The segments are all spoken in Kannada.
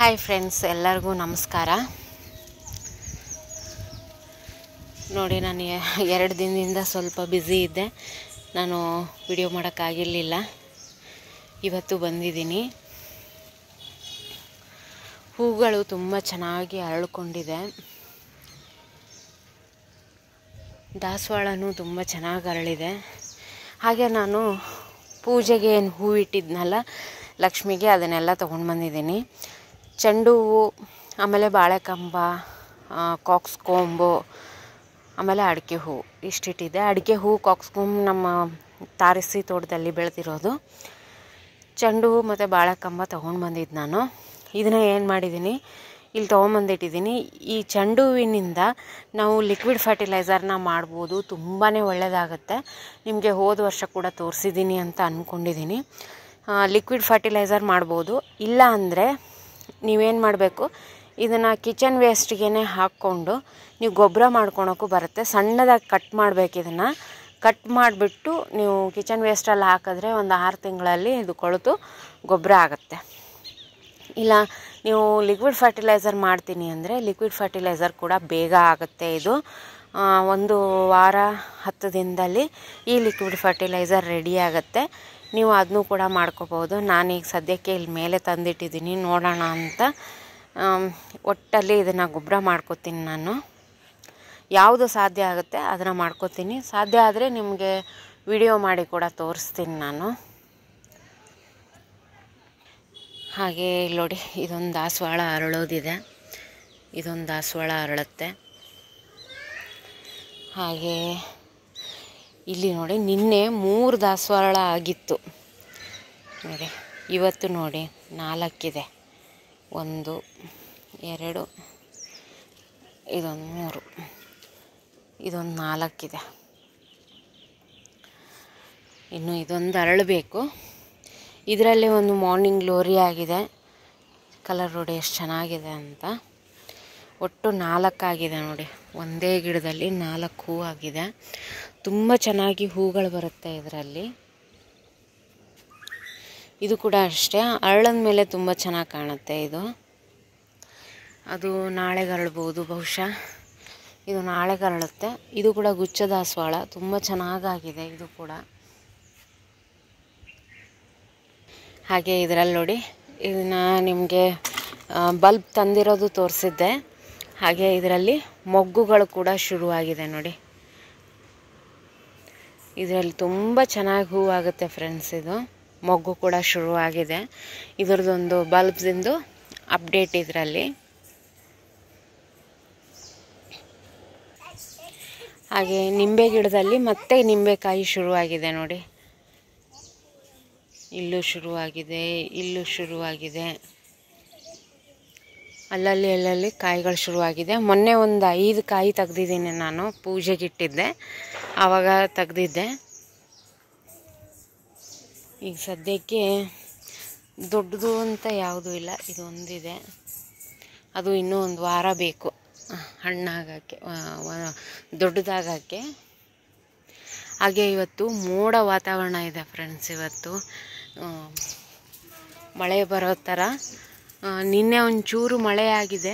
ಹಾಯ್ ಫ್ರೆಂಡ್ಸ್, ಎಲ್ಲರಿಗೂ ನಮಸ್ಕಾರ. ನೋಡಿ, ನಾನು 2 ದಿನದಿಂದ ಸ್ವಲ್ಪ ಬ್ಯುಸಿ ಇದ್ದೆ. ನಾನು ವಿಡಿಯೋ ಮಾಡೋಕ್ಕಾಗಿರಲಿಲ್ಲ. ಇವತ್ತು ಬಂದಿದ್ದೀನಿ. ಹೂಗಳು ತುಂಬ ಚೆನ್ನಾಗಿ ಅರಳಿಕೊಂಡಿದೆ. ದಾಸವಾಳನೂ ತುಂಬ ಚೆನ್ನಾಗಿ ಅರಳಿದೆ. ಹಾಗೆ ನಾನು ಪೂಜೆಗೆ ಏನು ಹೂ ಇಟ್ಟಿದ್ನಲ್ಲ ಲಕ್ಷ್ಮಿಗೆ, ಅದನ್ನೆಲ್ಲ ತೊಗೊಂಡು ಬಂದಿದ್ದೀನಿ. ಚೆಂಡು ಹೂವು, ಆಮೇಲೆ ಬಾಳೆಕಂಬ, ಕಾಕ್ಸ್ಕೊಂಬು, ಆಮೇಲೆ ಅಡಿಕೆ ಹೂವು ಇಷ್ಟಿಟ್ಟಿದ್ದೆ. ಅಡಿಕೆ ಹೂವು, ಕಾಕ್ಸ್ಕೊಂಬು ನಮ್ಮ ತಾರಸಿ ತೋಟದಲ್ಲಿ ಬೆಳೆದಿರೋದು. ಚೆಂಡು ಹೂವು ಮತ್ತು ಬಾಳೆಕಂಬ ತೊಗೊಂಡು ಬಂದಿದ್ದು ನಾನು. ಇದನ್ನು ಏನು ಮಾಡಿದ್ದೀನಿ, ಇಲ್ಲಿ ತೊಗೊಂಬಂದಿಟ್ಟಿದ್ದೀನಿ. ಈ ಚೆಂಡು ಹೂವಿನಿಂದ ನಾವು ಲಿಕ್ವಿಡ್ ಫರ್ಟಿಲೈಸರ್ನ ಮಾಡ್ಬೋದು. ತುಂಬಾ ಒಳ್ಳೆಯದಾಗುತ್ತೆ. ನಿಮಗೆ ಹೋದ ವರ್ಷ ಕೂಡ ತೋರಿಸಿದ್ದೀನಿ ಅಂತ ಅಂದ್ಕೊಂಡಿದ್ದೀನಿ. ಲಿಕ್ವಿಡ್ ಫರ್ಟಿಲೈಸರ್ ಮಾಡ್ಬೋದು. ಇಲ್ಲ ಅಂದರೆ ನೀವೇನು ಮಾಡಬೇಕು, ಇದನ್ನು ಕಿಚನ್ ವೇಸ್ಟ್ಗೆ ಹಾಕ್ಕೊಂಡು ನೀವು ಗೊಬ್ಬರ ಮಾಡ್ಕೊಳಕ್ಕೂ ಬರುತ್ತೆ. ಸಣ್ಣದಾಗಿ ಕಟ್ ಮಾಡಬೇಕು. ಇದನ್ನು ಕಟ್ ಮಾಡಿಬಿಟ್ಟು ನೀವು ಕಿಚನ್ ವೇಸ್ಟಲ್ಲಿ ಹಾಕಿದ್ರೆ ಒಂದು 6 ತಿಂಗಳಲ್ಲಿ ಇದು ಕೊಳೆತು ಗೊಬ್ಬರ ಆಗುತ್ತೆ. ಇಲ್ಲ ನೀವು ಲಿಕ್ವಿಡ್ ಫರ್ಟಿಲೈಸರ್ ಮಾಡ್ತೀನಿ ಅಂದರೆ ಲಿಕ್ವಿಡ್ ಫರ್ಟಿಲೈಸರ್ ಕೂಡ ಬೇಗ ಆಗುತ್ತೆ. ಇದು 1 ವಾರ 10 ದಿನದಲ್ಲಿ ಈ ಲಿಕ್ವಿಡ್ ಫರ್ಟಿಲೈಸರ್ ರೆಡಿ ಆಗುತ್ತೆ. ನೀವು ಅದನ್ನೂ ಕೂಡ ಮಾಡ್ಕೋಬೋದು. ನಾನೀಗ ಸದ್ಯಕ್ಕೆ ಇಲ್ಲಿ ಮೇಲೆ ತಂದಿಟ್ಟಿದ್ದೀನಿ, ನೋಡೋಣ ಅಂತ. ಒಟ್ಟಲ್ಲಿ ಇದನ್ನು ಗೊಬ್ಬರ ಮಾಡ್ಕೋತೀನಿ. ನಾನು ಯಾವುದು ಸಾಧ್ಯ ಆಗುತ್ತೆ ಅದನ್ನು ಮಾಡ್ಕೋತೀನಿ. ಸಾಧ್ಯ ಆದರೆ ನಿಮಗೆ ವಿಡಿಯೋ ಮಾಡಿ ಕೂಡ ತೋರಿಸ್ತೀನಿ ನಾನು. ಹಾಗೆ ನೋಡಿ, ಇದೊಂದು ದಾಸವಾಳ ಅರಳೋದಿದೆ. ಇದೊಂದು ದಾಸವಾಳ ಅರಳುತ್ತೆ. ಹಾಗೆ ಇಲ್ಲಿ ನೋಡಿ, ನಿನ್ನೆ 3 ದಾಸವಾಳ ಆಗಿತ್ತು ನೋಡಿ. ಇವತ್ತು ನೋಡಿ 4 ಇದೆ. 1 2 ಇದೊಂದು 3, ಇದೊಂದು 4 ಇದೆ. ಇನ್ನು ಇದೊಂದು ಅರಳಬೇಕು. ಇದರಲ್ಲಿ ಒಂದು ಮಾರ್ನಿಂಗ್ ಗ್ಲೋರಿ ಆಗಿದೆ. ಕಲರ್ ನೋಡಿ ಎಷ್ಟು ಚೆನ್ನಾಗಿದೆ ಅಂತ. ಒಟ್ಟು 4 ಆಗಿದೆ ನೋಡಿ. ಒಂದೇ ಗಿಡದಲ್ಲಿ 4 ಹೂ ಆಗಿದೆ. ತುಂಬ ಚೆನ್ನಾಗಿ ಹೂಗಳು ಬರುತ್ತೆ ಇದರಲ್ಲಿ. ಇದು ಕೂಡ ಅಷ್ಟೇ, ಅರಳದ ಮೇಲೆ ತುಂಬ ಚೆನ್ನಾಗಿ ಕಾಣುತ್ತೆ ಇದು. ಅದು ನಾಳೆಗೆ ಅರಳ್ಬೋದು ಬಹುಶಃ. ಇದು ನಾಳೆಗೆ ಅರಳುತ್ತೆ. ಇದು ಕೂಡ ಗುಚ್ಛ ದಾಸವಾಳ, ತುಂಬ ಚೆನ್ನಾಗಾಗಿದೆ ಇದು ಕೂಡ. ಹಾಗೆ ಇದರಲ್ಲಿ ನೋಡಿ, ಇದನ್ನು ನಿಮಗೆ ಬಲ್ಬ್ ತಂದಿರೋದು ತೋರಿಸಿದ್ದೆ. ಹಾಗೆ ಇದರಲ್ಲಿ ಮೊಗ್ಗುಗಳು ಕೂಡ ಶುರುವಾಗಿದೆ ನೋಡಿ. ಇದರಲ್ಲಿ ತುಂಬ ಚೆನ್ನಾಗಿ ಹೂವಾಗುತ್ತೆ ಫ್ರೆಂಡ್ಸ್. ಇದು ಮೊಗ್ಗು ಕೂಡ ಶುರುವಾಗಿದೆ. ಇದರದ್ದೊಂದು ಬಲ್ಬ್ಸಿಂದು ಅಪ್ಡೇಟ್ ಇದರಲ್ಲಿ. ಹಾಗೆ ನಿಂಬೆ ಗಿಡದಲ್ಲಿ ಮತ್ತೆ ನಿಂಬೆಕಾಯಿ ಶುರುವಾಗಿದೆ ನೋಡಿ. ಇಲ್ಲೂ ಶುರುವಾಗಿದೆ, ಇಲ್ಲೂ ಶುರುವಾಗಿದೆ. ಅಲ್ಲಲ್ಲಿ ಕಾಯಿಗಳು ಶುರುವಾಗಿದೆ. ಮೊನ್ನೆ ಒಂದು 5 ಕಾಯಿ ತೆಗ್ದಿದ್ದೀನಿ ನಾನು. ಪೂಜೆಗಿಟ್ಟಿದ್ದೆ, ಆವಾಗ ತೆಗ್ದಿದ್ದೆ. ಈಗ ಸದ್ಯಕ್ಕೆ ದೊಡ್ಡದು ಅಂತ ಯಾವುದೂ ಇಲ್ಲ. ಇದೊಂದಿದೆ. ಅದು ಇನ್ನೂ 1 ವಾರ ಬೇಕು ಹಣ್ಣಾಗಕ್ಕೆ, ದೊಡ್ಡದಾಗಕ್ಕೆ. ಹಾಗೆ ಇವತ್ತು ಮೋಡ ವಾತಾವರಣ ಇದೆ ಫ್ರೆಂಡ್ಸ್. ಇವತ್ತು ಮಳೆ ಬರೋ ಥರ. ನಿನ್ನೆ ಒಂಚೂರು ಮಳೆ ಆಗಿದೆ.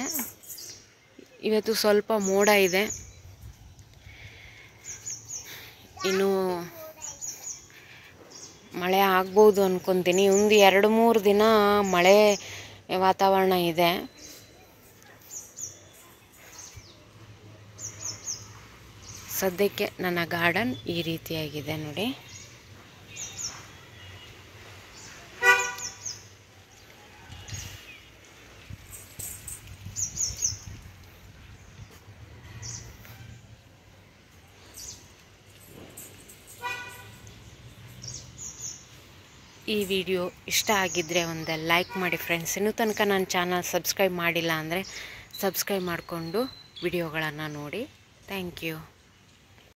ಇವತ್ತು ಸ್ವಲ್ಪ ಮೋಡ ಇದೆ. ಇನ್ನು ಮಳೆ ಆಗ್ಬೋದು ಅಂದ್ಕೊತೀನಿ. ಒಂದು 2-3 ದಿನ ಮಳೆ ವಾತಾವರಣ ಇದೆ. ಸದ್ಯಕ್ಕೆ ನನ್ನ ಗಾರ್ಡನ್ ಈ ರೀತಿಯಾಗಿದೆ ನೋಡಿ. ಈ ವಿಡಿಯೋ ಇಷ್ಟ ಆಗಿದ್ದರೆ ಒಂದು ಲೈಕ್ ಮಾಡಿ ಫ್ರೆಂಡ್ಸ್. ಇನ್ನೂ ತನಕ ನನ್ನ ಚಾನಲ್ ಸಬ್ಸ್ಕ್ರೈಬ್ ಮಾಡಿಲ್ಲ ಅಂದರೆ ಸಬ್ಸ್ಕ್ರೈಬ್ ಮಾಡಿಕೊಂಡು ವಿಡಿಯೋಗಳನ್ನು ನೋಡಿ. Thank you.